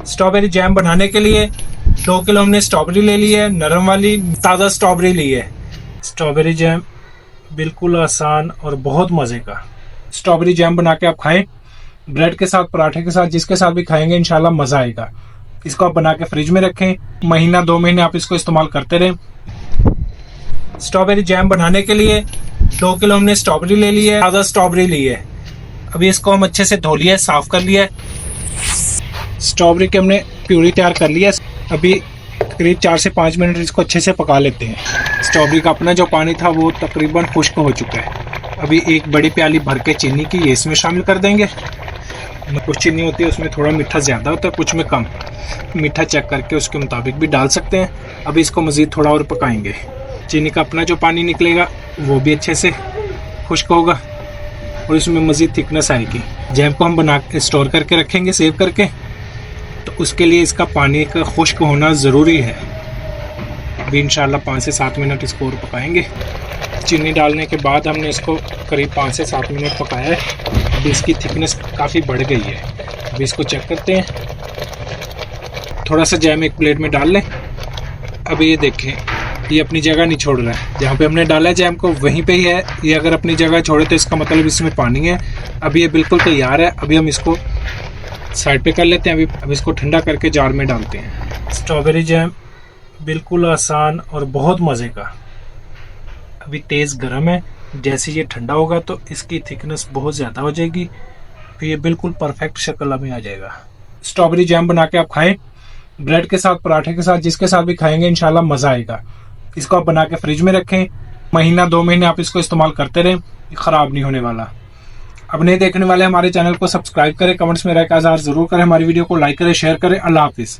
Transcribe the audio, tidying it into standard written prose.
Strawberry jam बनाने के लिए 2 किलो हमने स्ट्रॉबेरी ले ली है, नरम वाली ताज़ा स्ट्रॉबेरी ली है। स्ट्रॉबेरी जैम बिल्कुल आसान और बहुत मज़े का। स्ट्रॉबेरी जैम बना के आप खाएं, ब्रेड के साथ, पराठे के साथ, जिसके साथ भी खाएंगे इंशाल्लाह मज़ा आएगा। इसको आप बना के फ्रिज में रखें, महीना 2 महीने आप इसको इस्तेमाल करते रहें। स्ट्रॉबेरी जैम बनाने के लिए 2 किलो हमने स्ट्रॉबेरी ले ली है, ताज़ा स्ट्रॉबेरी ली है। अभी इसको हम अच्छे से धो लिया, साफ कर लिया। स्ट्रॉबेरी की हमने प्यूरी तैयार कर लिया। अभी करीब 4 से 5 मिनट इसको अच्छे से पका लेते हैं। स्ट्रॉबेरी का अपना जो पानी था वो तकरीबन खुश्क हो चुका है। अभी एक बड़ी प्याली भर के चीनी की ये इसमें शामिल कर देंगे। कुछ चीनी होती है उसमें थोड़ा मीठा ज़्यादा होता है, कुछ में कम। मीठा चेक करके उसके मुताबिक भी डाल सकते हैं। अभी इसको मज़ीद थोड़ा और पकाएंगे। चीनी का अपना जो पानी निकलेगा वो भी अच्छे से खुश्क होगा और इसमें मज़ीद थिकनेस आएगी। जैम को हम बना के स्टोर करके रखेंगे, सेव करके, तो उसके लिए इसका पानी का खुश्क होना ज़रूरी है। अभी इंशाल्लाह 5 से 7 मिनट इसको और पकाएंगे। चीनी डालने के बाद हमने इसको करीब 5 से 7 मिनट पकाया है। अभी इसकी थिकनेस काफ़ी बढ़ गई है। अभी इसको चेक करते हैं। थोड़ा सा जैम एक प्लेट में डाल लें। अभी ये देखें, ये अपनी जगह नहीं छोड़ रहा है। जहाँ पे हमने डाला है जैम को वहीं पे ही है। ये अगर अपनी जगह छोड़े तो इसका मतलब इसमें पानी है। अभी ये बिल्कुल तैयार है। अभी हम इसको साइड पे कर लेते हैं। अभी इसको ठंडा करके जार में डालते हैं। स्ट्रॉबेरी जैम बिल्कुल आसान और बहुत मज़े का। अभी तेज़ गर्म है, जैसे ये ठंडा होगा तो इसकी थिकनेस बहुत ज़्यादा हो जाएगी, फिर ये बिल्कुल परफेक्ट शक्ल में आ जाएगा। स्ट्रॉबेरी जैम बना के आप खाएं, ब्रेड के साथ, पराठे के साथ, जिसके साथ भी खाएंगे इंशाल्लाह मज़ा आएगा। इसको आप बना के फ्रिज में रखें, महीना 2 महीने आप इसको इस्तेमाल करते रहें, ख़राब नहीं होने वाला। अब नए देखने वाले हमारे चैनल को सब्सक्राइब करें, कमेंट्स में राय का इज़हार ज़रूर करें, हमारी वीडियो को लाइक करें, शेयर करें। अल्लाह हाफिज़।